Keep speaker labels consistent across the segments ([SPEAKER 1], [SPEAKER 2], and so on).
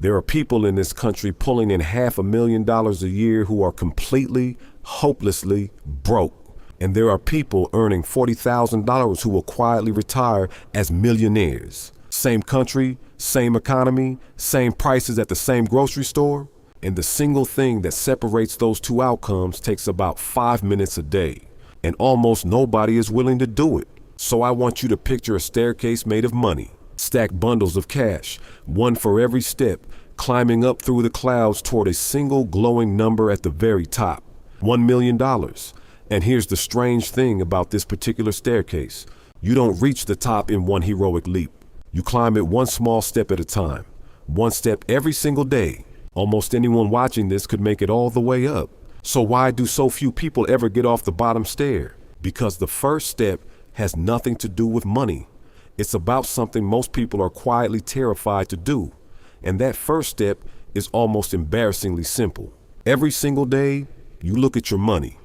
[SPEAKER 1] There are people in this country pulling in $500,000 a year who are completely, hopelessly broke. And there are people earning $40,000 who will quietly retire as millionaires. Same country, same economy, same prices at the same grocery store. And the single thing that separates those two outcomes takes about 5 minutes a day. And almost nobody is willing to do it. So I want you to picture a staircase made of money. Stack bundles of cash, one for every step, climbing up through the clouds toward a single glowing number at the very top. $1 million. And here's the strange thing about this particular staircase. You don't reach the top in one heroic leap. You climb it one small step at a time. One step every single day. Almost anyone watching this could make it all the way up. So why do so few people ever get off the bottom stair? Because the first step has nothing to do with money. It's about something most people are quietly terrified to do. And that first step is almost embarrassingly simple. Every single day, you look at your money.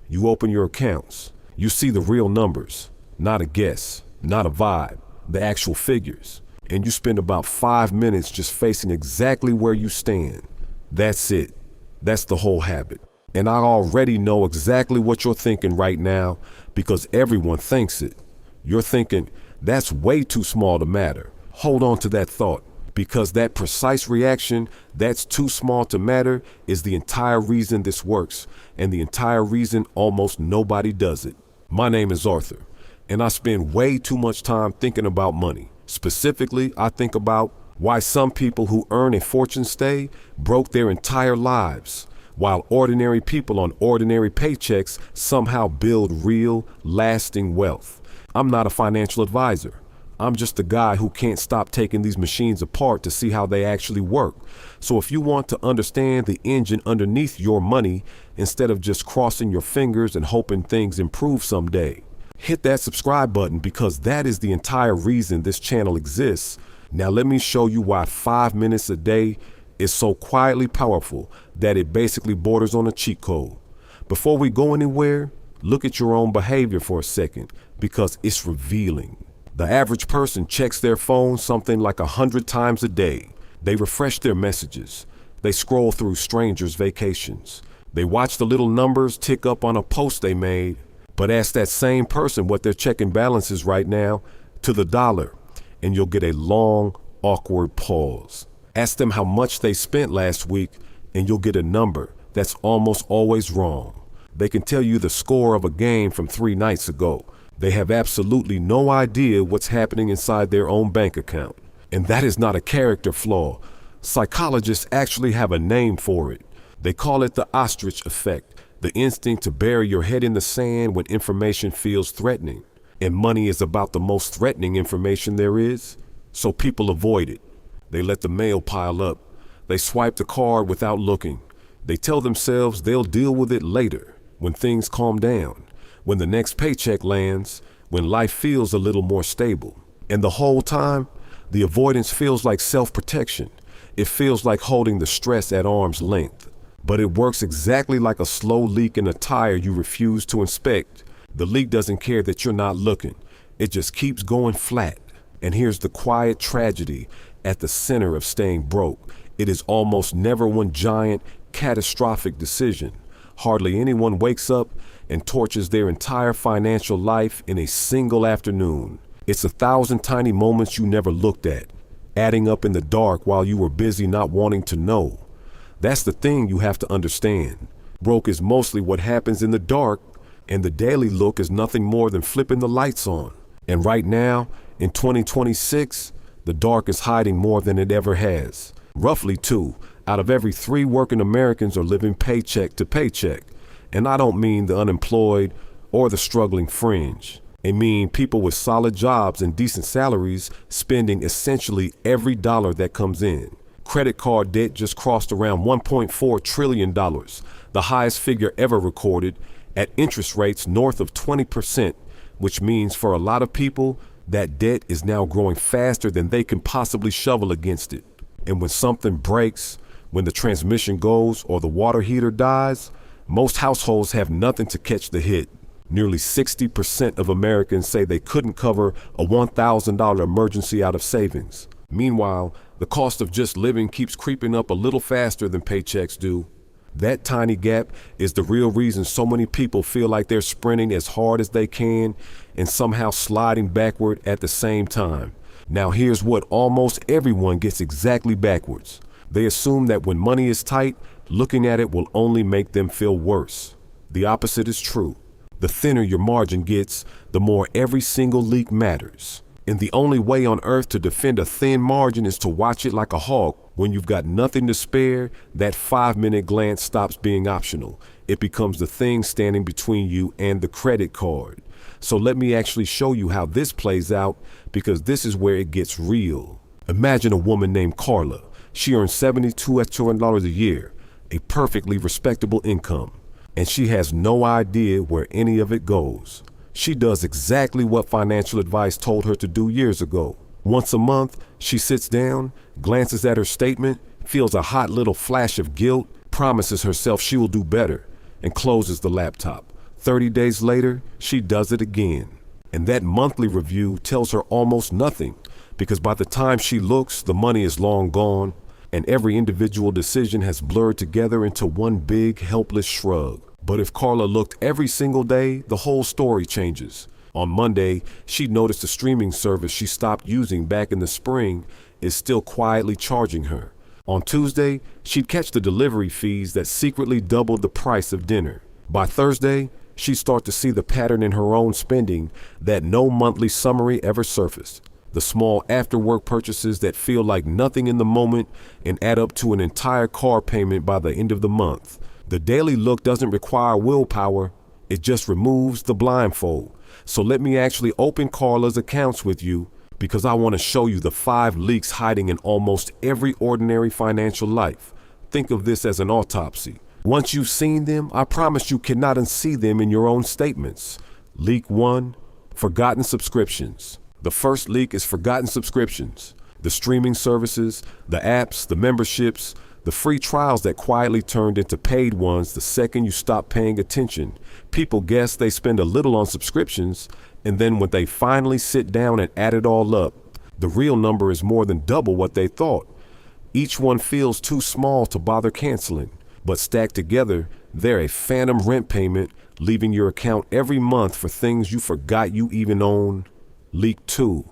[SPEAKER 1] You open your accounts. You see the real numbers, not a guess, not a vibe, the actual figures. And you spend about 5 minutes just facing exactly where you stand. That's it. That's the whole habit. And I already know exactly what you're thinking right now because everyone thinks it. You're thinking, that's way too small to matter. Hold on to that thought, because that precise reaction, that's too small to matter, is the entire reason this works and the entire reason almost nobody does it. My name is Arthur, and I spend way too much time thinking about money. Specifically, I think about why some people who earn a fortune stay broke their entire lives, while ordinary people on ordinary paychecks somehow build real, lasting wealth. I'm not a financial advisor. I'm just a guy who can't stop taking these machines apart to see how they actually work. So if you want to understand the engine underneath your money, instead of just crossing your fingers and hoping things improve someday, hit that subscribe button, because that is the entire reason this channel exists. Now let me show you why 5 minutes a day is so quietly powerful that it basically borders on a cheat code. Before we go anywhere, look at your own behavior for a second, because it's revealing. The average person checks their phone something like 100 times a day. They refresh their messages. They scroll through strangers' vacations. They watch the little numbers tick up on a post they made. But ask that same person what their checking balance is right now to the dollar, and you'll get a long, awkward pause. Ask them how much they spent last week, and you'll get a number that's almost always wrong. They can tell you the score of a game from 3 nights ago. They have absolutely no idea what's happening inside their own bank account. And that is not a character flaw. Psychologists actually have a name for it. They call it the ostrich effect, the instinct to bury your head in the sand when information feels threatening. And money is about the most threatening information there is, so people avoid it. They let the mail pile up. They swipe the card without looking. They tell themselves they'll deal with it later, when things calm down, when the next paycheck lands, when life feels a little more stable. And the whole time, the avoidance feels like self-protection. It feels like holding the stress at arm's length. But it works exactly like a slow leak in a tire you refuse to inspect. The leak doesn't care that you're not looking. It just keeps going flat. And here's the quiet tragedy at the center of staying broke. It is almost never one giant, catastrophic decision. Hardly anyone wakes up and torches their entire financial life in a single afternoon. It's 1,000 tiny moments you never looked at, adding up in the dark while you were busy not wanting to know. That's the thing you have to understand. Broke is mostly what happens in the dark, and the daily look is nothing more than flipping the lights on. And right now, in 2026, the dark is hiding more than it ever has. Roughly 2 out of every 3 working Americans are living paycheck to paycheck. And I don't mean the unemployed or the struggling fringe. I mean people with solid jobs and decent salaries spending essentially every dollar that comes in. Credit card debt just crossed around $1.4 trillion, the highest figure ever recorded, at interest rates north of 20%, which means for a lot of people, that debt is now growing faster than they can possibly shovel against it. And when something breaks, when the transmission goes or the water heater dies, most households have nothing to catch the hit. Nearly 60% of Americans say they couldn't cover a $1,000 emergency out of savings. Meanwhile, the cost of just living keeps creeping up a little faster than paychecks do. That tiny gap is the real reason so many people feel like they're sprinting as hard as they can and somehow sliding backward at the same time. Now here's what almost everyone gets exactly backwards. They assume that when money is tight, looking at it will only make them feel worse. The opposite is true. The thinner your margin gets, the more every single leak matters. And the only way on earth to defend a thin margin is to watch it like a hawk. When you've got nothing to spare, that 5-minute glance stops being optional. It becomes the thing standing between you and the credit card. So let me actually show you how this plays out, because this is where it gets real. Imagine a woman named Carla. She earns $72,000 a year, a perfectly respectable income, and she has no idea where any of it goes. She does exactly what financial advice told her to do years ago. Once a month, she sits down, glances at her statement, feels a hot little flash of guilt, promises herself she will do better, and closes the laptop. 30 days later, she does it again. And that monthly review tells her almost nothing, because by the time she looks, the money is long gone, and every individual decision has blurred together into one big, helpless shrug. But if Carla looked every single day, the whole story changes. On Monday, she'd noticed the streaming service she stopped using back in the spring is still quietly charging her. On Tuesday, she'd catch the delivery fees that secretly doubled the price of dinner. By Thursday, she'd start to see the pattern in her own spending that no monthly summary ever surfaced. The small after-work purchases that feel like nothing in the moment and add up to an entire car payment by the end of the month. The daily look doesn't require willpower, it just removes the blindfold. So let me actually open Carla's accounts with you, because I want to show you the 5 leaks hiding in almost every ordinary financial life. Think of this as an autopsy. Once you've seen them, I promise you cannot unsee them in your own statements. Leak 1, forgotten subscriptions. The first leak is forgotten subscriptions. The streaming services, the apps, the memberships, the free trials that quietly turned into paid ones the second you stop paying attention. People guess they spend a little on subscriptions, and then when they finally sit down and add it all up, the real number is more than double what they thought. Each one feels too small to bother canceling, but stacked together, they're a phantom rent payment, leaving your account every month for things you forgot you even own. Leak 2,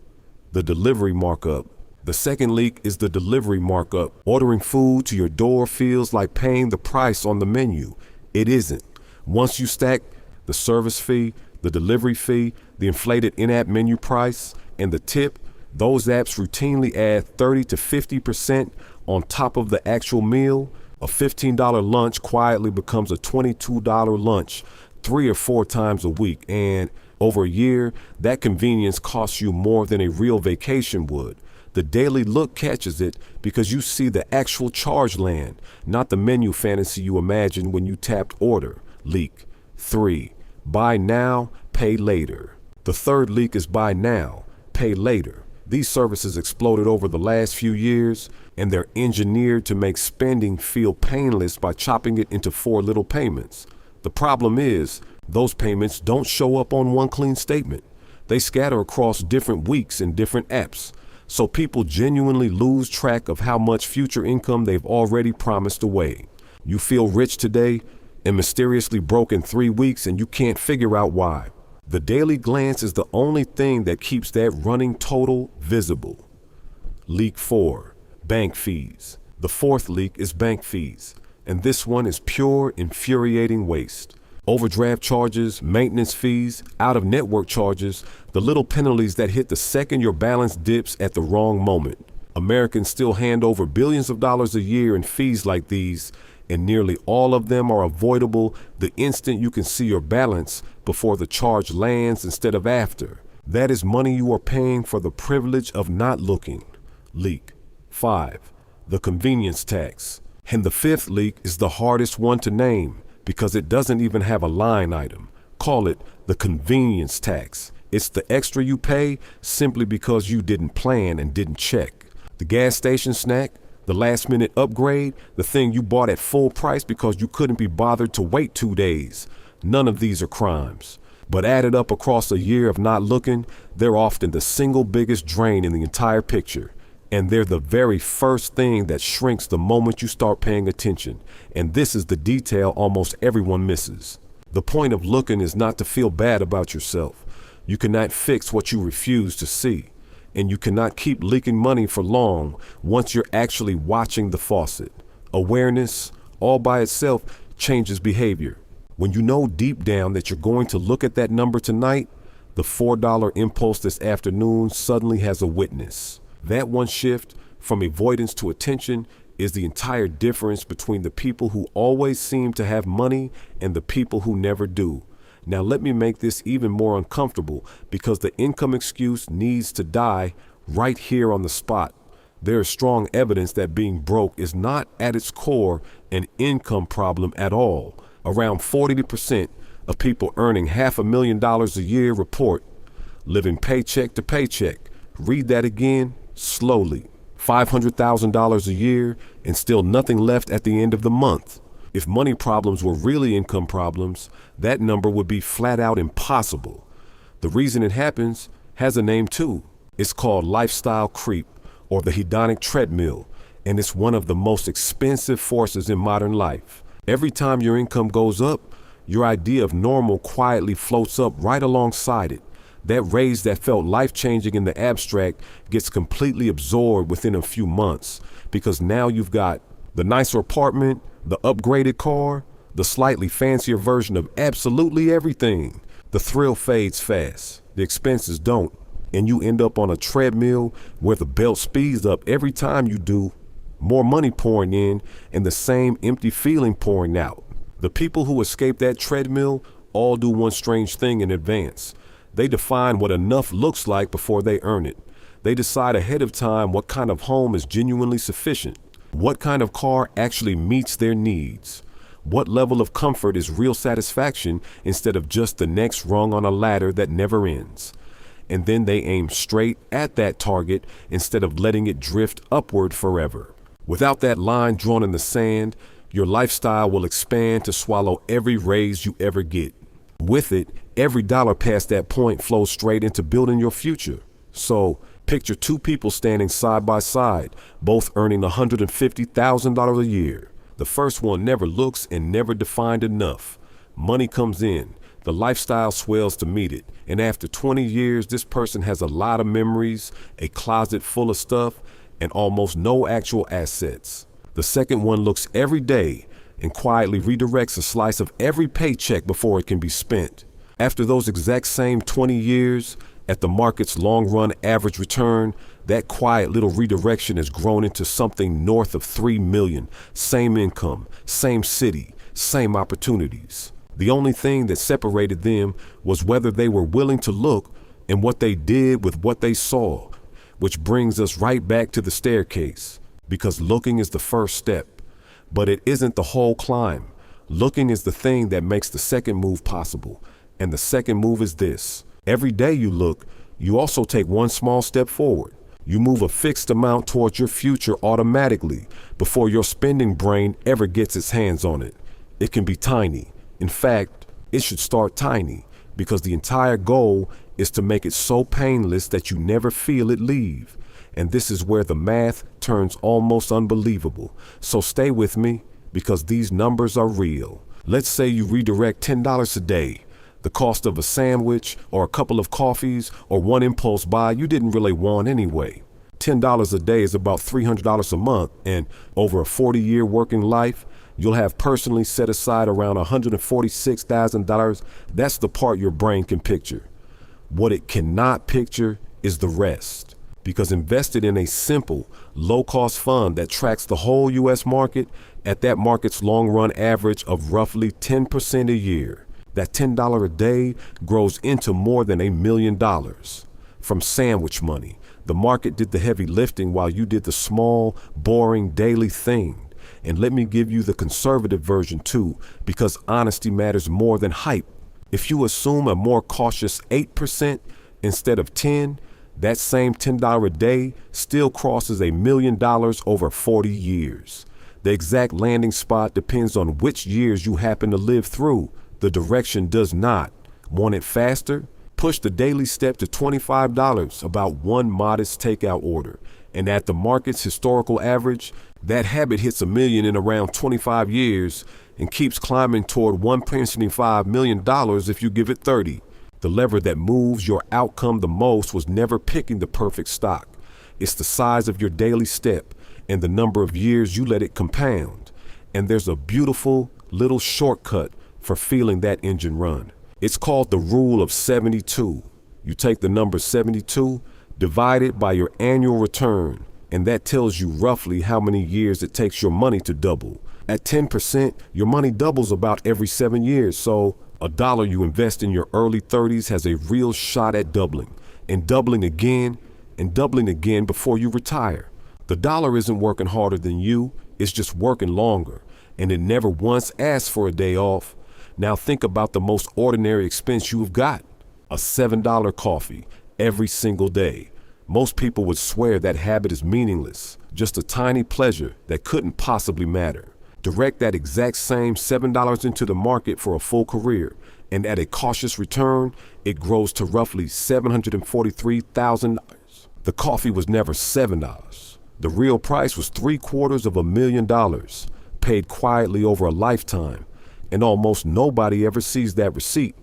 [SPEAKER 1] the delivery markup. The second leak is the delivery markup. Ordering food to your door feels like paying the price on the menu. It isn't. Once you stack the service fee, the delivery fee, the inflated in-app menu price, and the tip, those apps routinely add 30 to 50% on top of the actual meal. A $15 lunch quietly becomes a $22 lunch 3 or 4 times a week, and over a year, that convenience costs you more than a real vacation would. The daily look catches it because you see the actual charge land, not the menu fantasy you imagined when you tapped order. Leak 3, buy now, pay later. The third leak is buy now, pay later. These services exploded over the last few years, and they're engineered to make spending feel painless by chopping it into 4 little payments. The problem is, those payments don't show up on one clean statement. They scatter across different weeks and different apps. So people genuinely lose track of how much future income they've already promised away. You feel rich today and mysteriously broke in 3 weeks, and you can't figure out why. The daily glance is the only thing that keeps that running total visible. Leak 4, bank fees. The fourth leak is bank fees, and this one is pure infuriating waste. Overdraft charges, maintenance fees, out-of-network charges, the little penalties that hit the second your balance dips at the wrong moment. Americans still hand over billions of dollars a year in fees like these, and nearly all of them are avoidable the instant you can see your balance before the charge lands instead of after. That is money you are paying for the privilege of not looking. Leak 5, the convenience tax. And the fifth leak is the hardest one to name, because it doesn't even have a line item. Call it the convenience tax. It's the extra you pay simply because you didn't plan and didn't check. The gas station snack, the last-minute upgrade, the thing you bought at full price because you couldn't be bothered to wait 2 days. None of these are crimes. But added up across a year of not looking, they're often the single biggest drain in the entire picture. And they're the very first thing that shrinks the moment you start paying attention. And this is the detail almost everyone misses. The point of looking is not to feel bad about yourself. You cannot fix what you refuse to see. And you cannot keep leaking money for long once you're actually watching the faucet. Awareness, all by itself, changes behavior. When you know deep down that you're going to look at that number tonight, the $4 impulse this afternoon suddenly has a witness. That one shift from avoidance to attention is the entire difference between the people who always seem to have money and the people who never do. Now let me make this even more uncomfortable because the income excuse needs to die right here on the spot. There is strong evidence that being broke is not at its core an income problem at all. Around 40% of people earning $500,000 a year report living paycheck to paycheck. Read that again slowly. $500,000 a year and still nothing left at the end of the month. If money problems were really income problems, that number would be flat out impossible. The reason it happens has a name too. It's called lifestyle creep or the hedonic treadmill, and it's one of the most expensive forces in modern life. Every time your income goes up, your idea of normal quietly floats up right alongside it. That raise that felt life-changing in the abstract gets completely absorbed within a few months because now you've got the nicer apartment, the upgraded car, the slightly fancier version of absolutely everything. The thrill fades fast, the expenses don't, and you end up on a treadmill where the belt speeds up every time you do. More money pouring in and the same empty feeling pouring out. The people who escape that treadmill all do one strange thing in advance. They define what enough looks like before they earn it. They decide ahead of time what kind of home is genuinely sufficient, what kind of car actually meets their needs, what level of comfort is real satisfaction instead of just the next rung on a ladder that never ends. And then they aim straight at that target instead of letting it drift upward forever. Without that line drawn in the sand, your lifestyle will expand to swallow every raise you ever get. With it, every dollar past that point flows straight into building your future. So, picture two people standing side by side, both earning $150,000 a year. The first one never looks and never defined enough. Money comes in, the lifestyle swells to meet it, and after 20 years, this person has a lot of memories, a closet full of stuff, and almost no actual assets. The second one looks every day and quietly redirects a slice of every paycheck before it can be spent. After those exact same 20 years, at the market's long-run average return, that quiet little redirection has grown into something north of 3 million. Same income, same city, same opportunities. The only thing that separated them was whether they were willing to look and what they did with what they saw, which brings us right back to the staircase, because looking is the first step. But it isn't the whole climb. Looking is the thing that makes the second move possible. And the second move is this. Every day you look, you also take one small step forward. You move a fixed amount towards your future automatically before your spending brain ever gets its hands on it. It can be tiny. In fact, it should start tiny because the entire goal is to make it so painless that you never feel it leave. And this is where the math turns almost unbelievable. So stay with me because these numbers are real. Let's say you redirect $10 a day, the cost of a sandwich or a couple of coffees or one impulse buy you didn't really want anyway. $10 a day is about $300 a month, and over a 40-year working life, you'll have personally set aside around $146,000. That's the part your brain can picture. What it cannot picture is the rest. Because invested in a simple, low-cost fund that tracks the whole U.S. market at that market's long-run average of roughly 10% a year, that $10 a day grows into more than $1 million. From sandwich money, the market did the heavy lifting while you did the small, boring, daily thing. And let me give you the conservative version too, because honesty matters more than hype. If you assume a more cautious 8% instead of 10%, that same $10 a day still crosses $1 million over 40 years. The exact landing spot depends on which years you happen to live through. The direction does not. Want it faster? Push the daily step to $25, about one modest takeout order. And at the market's historical average, that habit hits a million in around 25 years and keeps climbing toward $1.5 million if you give it 30. The lever that moves your outcome the most was never picking the perfect stock. It's the size of your daily step and the number of years you let it compound. And there's a beautiful little shortcut for feeling that engine run. It's called the rule of 72. You take the number 72, divide it by your annual return, and that tells you roughly how many years it takes your money to double. At 10%, your money doubles about every 7 years, so $1 you invest in your early 30s has a real shot at doubling, and doubling again, and doubling again before you retire. The dollar isn't working harder than you, it's just working longer, and it never once asks for a day off. Now think about the most ordinary expense you've got. A $7 coffee every single day. Most people would swear that habit is meaningless, just a tiny pleasure that couldn't possibly matter. Direct that exact same $7 into the market for a full career, and at a cautious return, it grows to roughly $743,000. The coffee was never $7. The real price was $750,000, paid quietly over a lifetime, and almost nobody ever sees that receipt.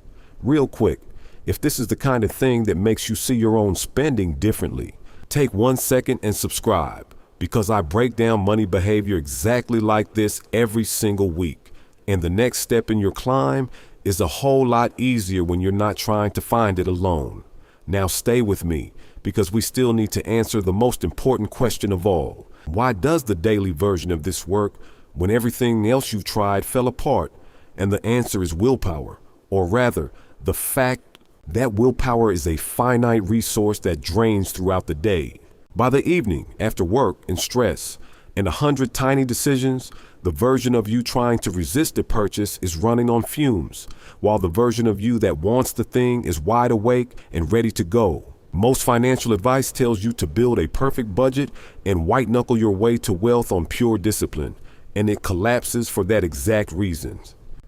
[SPEAKER 1] Real quick, if this is the kind of thing that makes you see your own spending differently, take 1 second and subscribe, because I break down money behavior exactly like this every single week. And the next step in your climb is a whole lot easier when you're not trying to find it alone. Now stay with me, because we still need to answer the most important question of all. Why does the daily version of this work when everything else you've tried fell apart? And the answer is willpower, or rather, the fact that willpower is a finite resource that drains throughout the day. By the evening, after work and stress, and 100 tiny decisions, the version of you trying to resist the purchase is running on fumes, while the version of you that wants the thing is wide awake and ready to go. Most financial advice tells you to build a perfect budget and white-knuckle your way to wealth on pure discipline, and it collapses for that exact reason.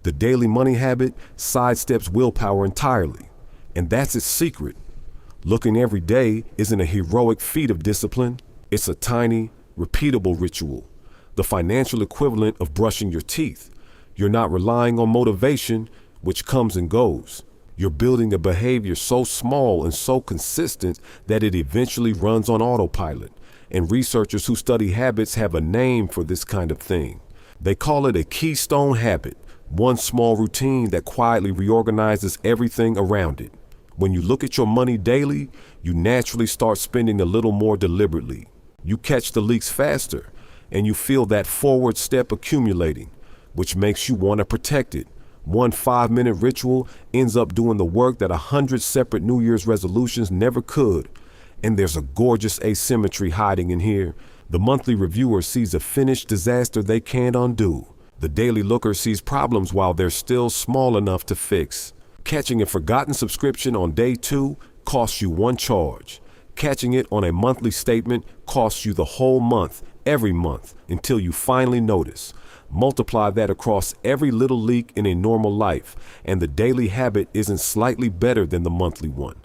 [SPEAKER 1] The daily money habit sidesteps willpower entirely, and that's its secret. Looking every day isn't a heroic feat of discipline. It's a tiny, repeatable ritual, the financial equivalent of brushing your teeth. You're not relying on motivation, which comes and goes. You're building a behavior so small and so consistent that it eventually runs on autopilot. And researchers who study habits have a name for this kind of thing. They call it a keystone habit, one small routine that quietly reorganizes everything around it. When you look at your money daily, you naturally start spending a little more deliberately. You catch the leaks faster, and you feel that forward step accumulating, which makes you want to protect it. One 5-minute ritual ends up doing the work that 100 separate New Year's resolutions never could. And there's a gorgeous asymmetry hiding in here. The monthly reviewer sees a finished disaster they can't undo. The daily looker sees problems while they're still small enough to fix. Catching a forgotten subscription on day 2 costs you 1 charge. Catching it on a monthly statement costs you the whole month, every month, until you finally notice. Multiply that across every little leak in a normal life, and the daily habit isn't slightly better than the monthly one.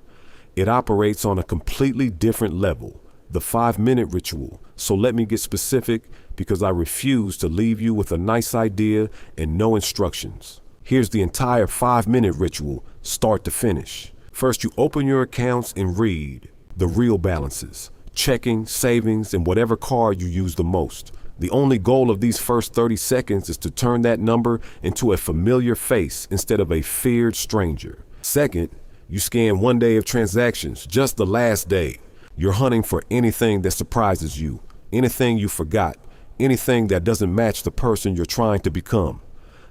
[SPEAKER 1] It operates on a completely different level, the 5-minute ritual. So let me get specific, because I refuse to leave you with a nice idea and no instructions. Here's the entire 5-minute ritual, start to finish. First, you open your accounts and read the real balances, checking, savings, and whatever card you use the most. The only goal of these first 30 seconds is to turn that number into a familiar face instead of a feared stranger. Second, you scan 1 day of transactions, just the last day. You're hunting for anything that surprises you, anything you forgot, anything that doesn't match the person you're trying to become.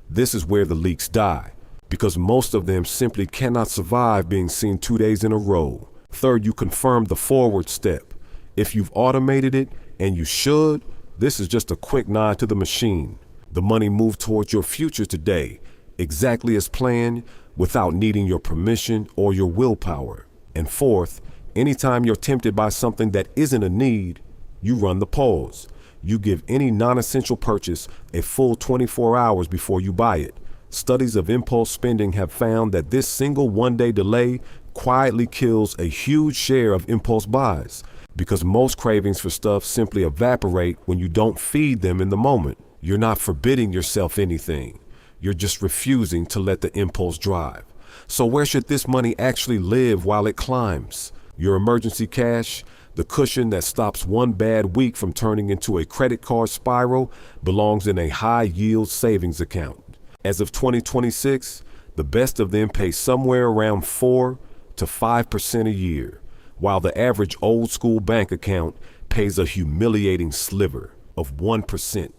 [SPEAKER 1] This is where the leaks die, because most of them simply cannot survive being seen 2 days in a row. Third, you confirm the forward step. If you've automated it, and you should, this is just a quick nod to the machine. The money moved towards your future today, exactly as planned, without needing your permission or your willpower. And fourth, anytime you're tempted by something that isn't a need, you run the pause. You give any non-essential purchase a full 24 hours before you buy it. Studies of impulse spending have found that this single 1-day delay quietly kills a huge share of impulse buys. because most cravings for stuff simply evaporate when you don't feed them in the moment. You're not forbidding yourself anything. You're just refusing to let the impulse drive. So where should this money actually live while it climbs? Your emergency cash, the cushion that stops one bad week from turning into a credit card spiral, belongs in a high-yield savings account. As of 2026, the best of them pay somewhere around 4 to 5% a year, while the average old-school bank account pays a humiliating sliver of 1%.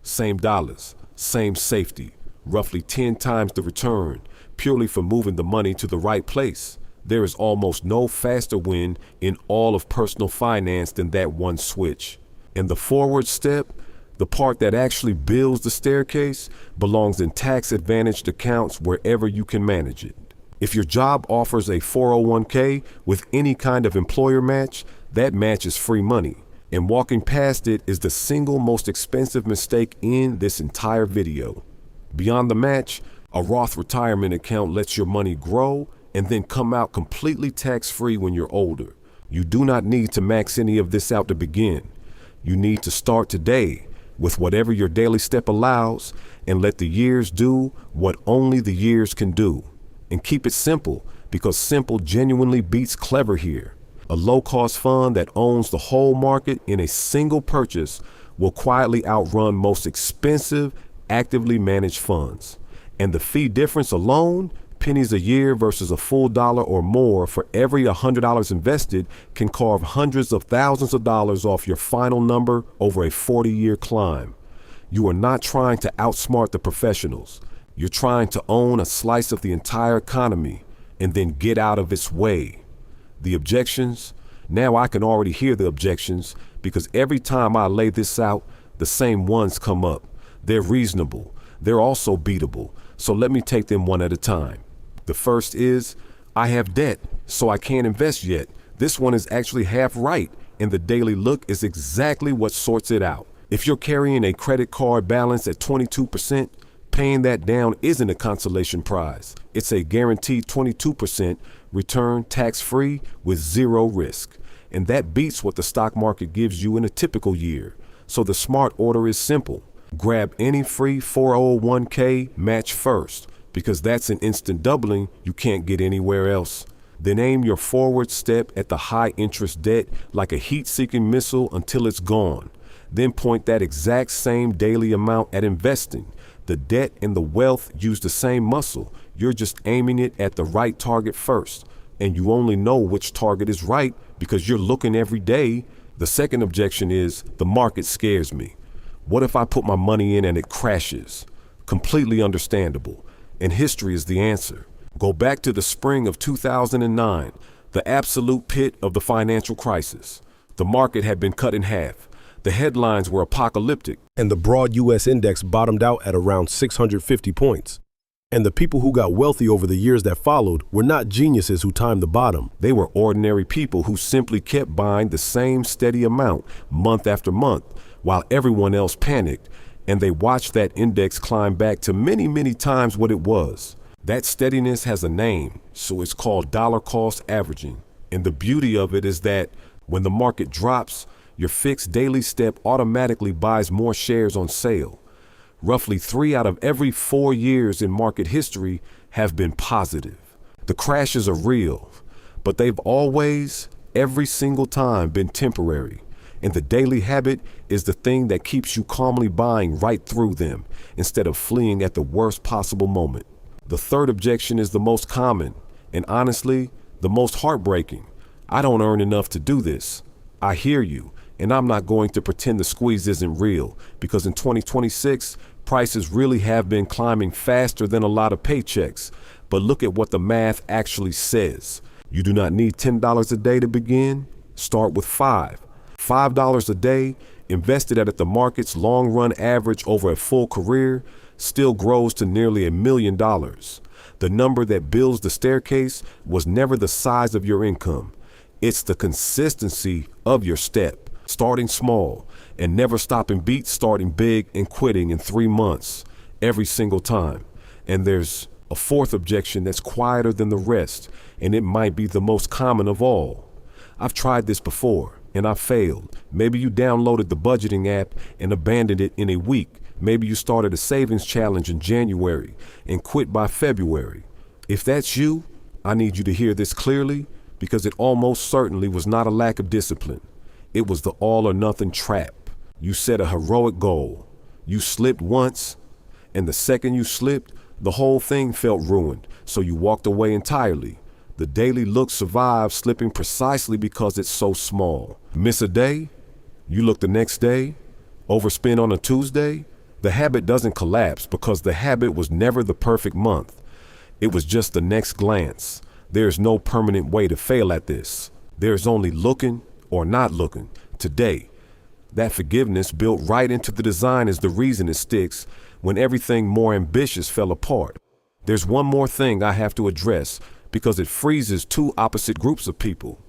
[SPEAKER 1] Same dollars, same safety, roughly 10 times the return, purely for moving the money to the right place. There is almost no faster win in all of personal finance than that one switch. And the forward step, the part that actually builds the staircase, belongs in tax-advantaged accounts wherever you can manage it. If your job offers a 401k with any kind of employer match, that match is free money. And walking past it is the single most expensive mistake in this entire video. Beyond the match, a Roth retirement account lets your money grow and then come out completely tax-free when you're older. You do not need to max any of this out to begin. You need to start today with whatever your daily step allows and let the years do what only the years can do. And keep it simple, because simple genuinely beats clever here. A low-cost fund that owns the whole market in a single purchase will quietly outrun most expensive, actively managed funds. And the fee difference alone, pennies a year versus a full dollar or more for every $100 invested, can carve hundreds of thousands of dollars off your final number over a 40-year climb. You are not trying to outsmart the professionals. You're trying to own a slice of the entire economy and then get out of its way. The objections? Now I can already hear the objections, because every time I lay this out, the same ones come up. They're reasonable. They're also beatable. So let me take them one at a time. The first is, I have debt, so I can't invest yet. This one is actually half right, and the daily look is exactly what sorts it out. If you're carrying a credit card balance at 22%, paying that down isn't a consolation prize. It's a guaranteed 22% return, tax-free, with zero risk. And that beats what the stock market gives you in a typical year. So the smart order is simple. Grab any free 401k match first, because that's an instant doubling you can't get anywhere else. Then aim your forward step at the high-interest debt like a heat-seeking missile until it's gone. Then point that exact same daily amount at investing. The debt and the wealth use the same muscle. You're just aiming it at the right target first. And you only know which target is right because you're looking every day. The second objection is, the market scares me. What if I put my money in and it crashes? Completely understandable. And history is the answer. Go back to the spring of 2009, the absolute pit of the financial crisis. The market had been cut in half. The headlines were apocalyptic.
[SPEAKER 2] And the broad U.S. index bottomed out at around 650 points. And the people who got wealthy over the years that followed were not geniuses who timed the bottom.
[SPEAKER 1] They were ordinary people who simply kept buying the same steady amount month after month while everyone else panicked, and they watched that index climb back to many, many times what it was. That steadiness has a name, so it's called dollar cost averaging. And the beauty of it is that when the market drops, your fixed daily step automatically buys more shares on sale. Roughly 3 out of every 4 years in market history have been positive. The crashes are real, but they've always, every single time, been temporary. And the daily habit is the thing that keeps you calmly buying right through them instead of fleeing at the worst possible moment. The third objection is the most common and honestly, the most heartbreaking. I don't earn enough to do this. I hear you, and I'm not going to pretend the squeeze isn't real, because in 2026, prices really have been climbing faster than a lot of paychecks. But look at what the math actually says. You do not need $10 a day to begin. Start with $5. $5 a day, invested at the market's long-run average over a full career, still grows to nearly $1 million. The number that builds the staircase was never the size of your income. It's the consistency of your step, starting small and never stopping beat, starting big and quitting in 3 months, every single time. And there's a fourth objection that's quieter than the rest, and it might be the most common of all. I've tried this before. and I failed. Maybe you downloaded the budgeting app and abandoned it in a week. Maybe you started a savings challenge in January and quit by February. If that's you, I need you to hear this clearly, because it almost certainly was not a lack of discipline. It was the all or nothing trap. You set a heroic goal. You slipped once, and the second you slipped, the whole thing felt ruined, so you walked away entirely. The daily look survives slipping precisely because it's so small. Miss a day, you look the next day, overspend on a Tuesday. The habit doesn't collapse because the habit was never the perfect month. It was just the next glance. There's no permanent way to fail at this. There's only looking or not looking. Today, that forgiveness built right into the design is the reason it sticks when everything more ambitious fell apart. There's one more thing I have to address because it freezes two opposite groups of people.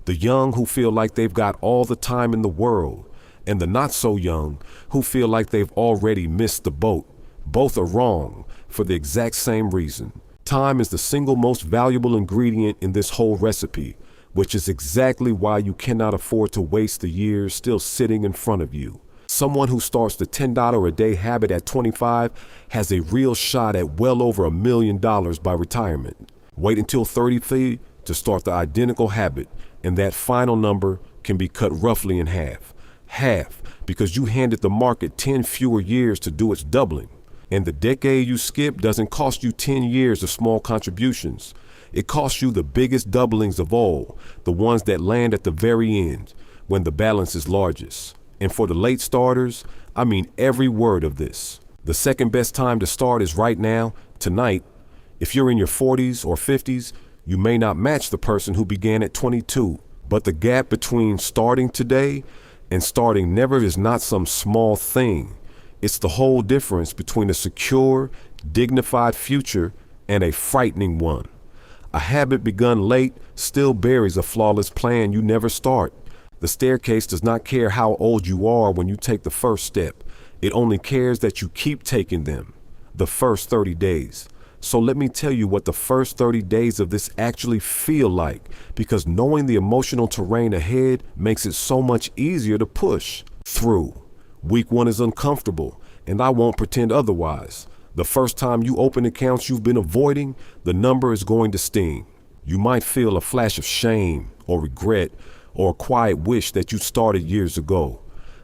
[SPEAKER 1] The young who feel like they've got all the time in the world, and the not so young who feel like they've already missed the boat. Both are wrong for the exact same reason. Time is the single most valuable ingredient in this whole recipe, which is exactly why you cannot afford to waste the years still sitting in front of you. Someone who starts the $10 a day habit at 25 has a real shot at well over $1 million by retirement. Wait until 33 to start the identical habit, and that final number can be cut roughly in half. Half, because you handed the market 10 fewer years to do its doubling. And the decade you skip doesn't cost you 10 years of small contributions. It costs you the biggest doublings of all, the ones that land at the very end, when the balance is largest. And for the late starters, I mean every word of this. The second best time to start is right now, tonight. If you're in your 40s or 50s, you may not match the person who began at 22. But the gap between starting today and starting never is not some small thing. It's the whole difference between a secure, dignified future and a frightening one. A habit begun late still buries a flawless plan you never start. The staircase does not care how old you are when you take the first step. It only cares that you keep taking them. The first 30 days. So let me tell you what the first 30 days of this actually feel like, because knowing the emotional terrain ahead makes it so much easier to push through. Week 1 is uncomfortable, and I won't pretend otherwise. The first time you open accounts you've been avoiding, the number is going to sting. You might feel a flash of shame or regret or a quiet wish that you started years ago.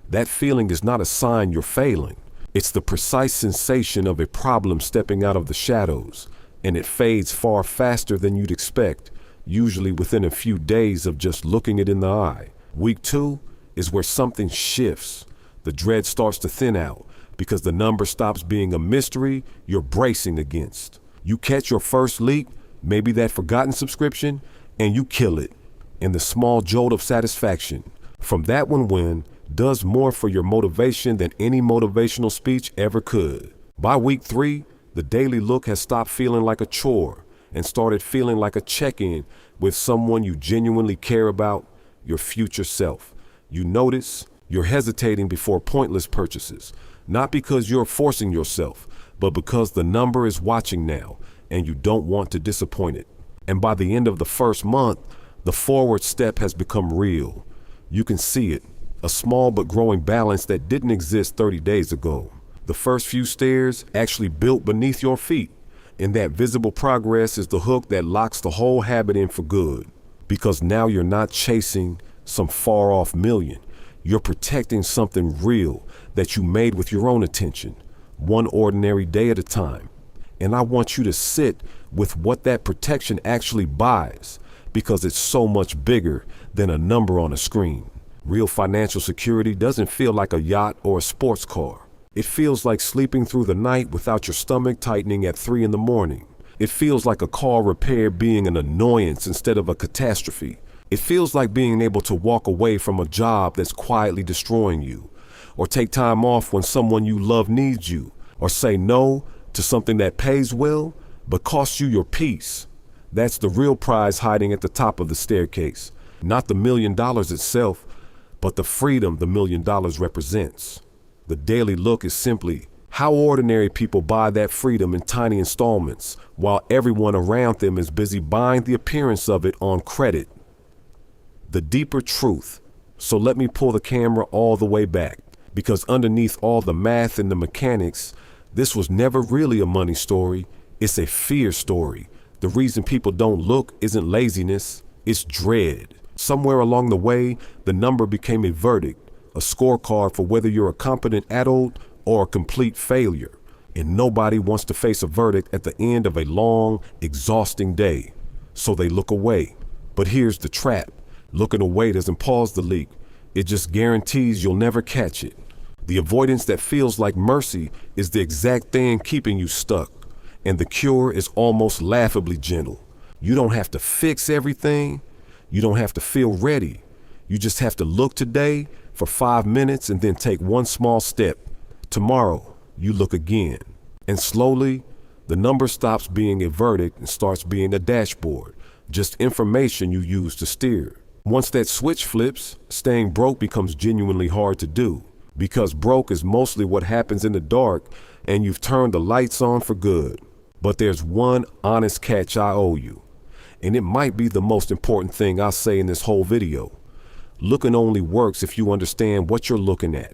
[SPEAKER 1] That feeling is not a sign you're failing. It's the precise sensation of a problem stepping out of the shadows, and it fades far faster than you'd expect, usually within a few days of just looking it in the eye. Week 2 is where something shifts. The dread starts to thin out because the number stops being a mystery you're bracing against. You catch your first leak, maybe that forgotten subscription, and you kill it. And the small jolt of satisfaction from that one win does more for your motivation than any motivational speech ever could. By week 3, the daily look has stopped feeling like a chore and started feeling like a check-in with someone you genuinely care about, your future self. You notice you're hesitating before pointless purchases, not because you're forcing yourself, but because the number is watching now and you don't want to disappoint it. And by the end of the first month, the forward step has become real. You can see it, a small but growing balance that didn't exist 30 days ago. The first few stairs actually built beneath your feet, and that visible progress is the hook that locks the whole habit in for good. Because now you're not chasing some far-off million. You're protecting something real that you made with your own attention, one ordinary day at a time. And I want you to sit with what that protection actually buys, because it's so much bigger than a number on a screen. Real financial security doesn't feel like a yacht or a sports car. It feels like sleeping through the night without your stomach tightening at 3 in the morning. It feels like a car repair being an annoyance instead of a catastrophe. It feels like being able to walk away from a job that's quietly destroying you, or take time off when someone you love needs you, or say no to something that pays well but costs you your peace. That's the real prize hiding at the top of the staircase. Not the $1 million itself, but the freedom the $1 million represents. The daily look is simply how ordinary people buy that freedom in tiny installments, while everyone around them is busy buying the appearance of it on credit. The deeper truth So let me pull the camera all the way back, because underneath all the math and the mechanics, this was never really a money story. It's a fear story. The reason people don't look isn't laziness, it's dread. Somewhere along the way, the number became a verdict, a scorecard for whether you're a competent adult or a complete failure. And nobody wants to face a verdict at the end of a long, exhausting day. So they look away. But here's the trap. Looking away doesn't pause the leak. It just guarantees you'll never catch it. The avoidance that feels like mercy is the exact thing keeping you stuck. And the cure is almost laughably gentle. You don't have to fix everything. You don't have to feel ready. You just have to look today for 5 minutes and then take one small step. Tomorrow, you look again. And slowly, the number stops being a verdict and starts being a dashboard, just information you use to steer. Once that switch flips, staying broke becomes genuinely hard to do, because broke is mostly what happens in the dark and you've turned the lights on for good. But there's one honest catch I owe you, and it might be the most important thing I'll say in this whole video. Looking only works if you understand what you're looking at.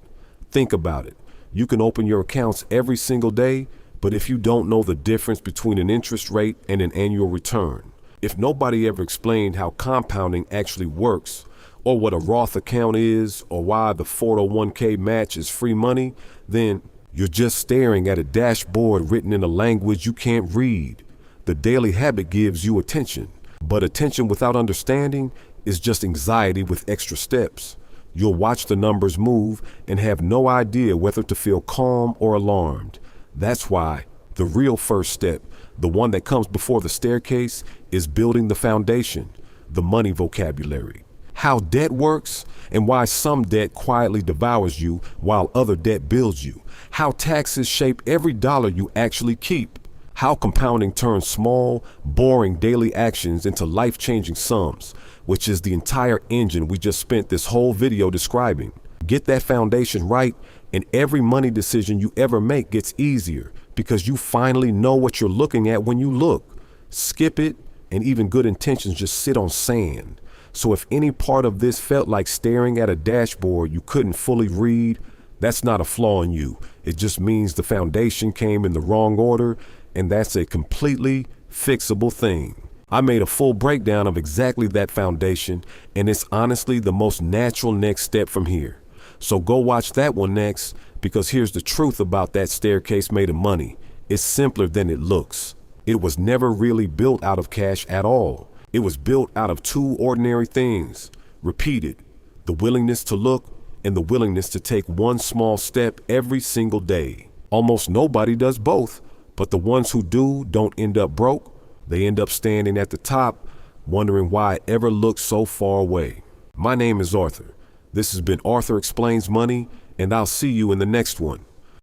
[SPEAKER 1] Think about it. You can open your accounts every single day, but if you don't know the difference between an interest rate and an annual return, if nobody ever explained how compounding actually works, or what a Roth account is, or why the 401k match is free money, then you're just staring at a dashboard written in a language you can't read. The daily habit gives you attention, but attention without understanding is just anxiety with extra steps. You'll watch the numbers move and have no idea whether to feel calm or alarmed. That's why the real first step, the one that comes before the staircase, is building the foundation, the money vocabulary. How debt works and why some debt quietly devours you while other debt builds you. How taxes shape every dollar you actually keep. How compounding turns small, boring daily actions into life-changing sums, which is the entire engine we just spent this whole video describing. Get that foundation right, and every money decision you ever make gets easier because you finally know what you're looking at when you look. Skip it, and even good intentions just sit on sand. So if any part of this felt like staring at a dashboard you couldn't fully read, that's not a flaw in you. It just means the foundation came in the wrong order, and that's a completely fixable thing. I made a full breakdown of exactly that foundation, and it's honestly the most natural next step from here. So go watch that one next, because here's the truth about that staircase made of money. It's simpler than it looks. It was never really built out of cash at all. It was built out of two ordinary things, repeated: the willingness to look and the willingness to take one small step every single day. Almost nobody does both, but the ones who do don't end up broke. They end up standing at the top, wondering why it ever looked so far away. My name is Arthur. This has been Arthur Explains Money, and I'll see you in the next one.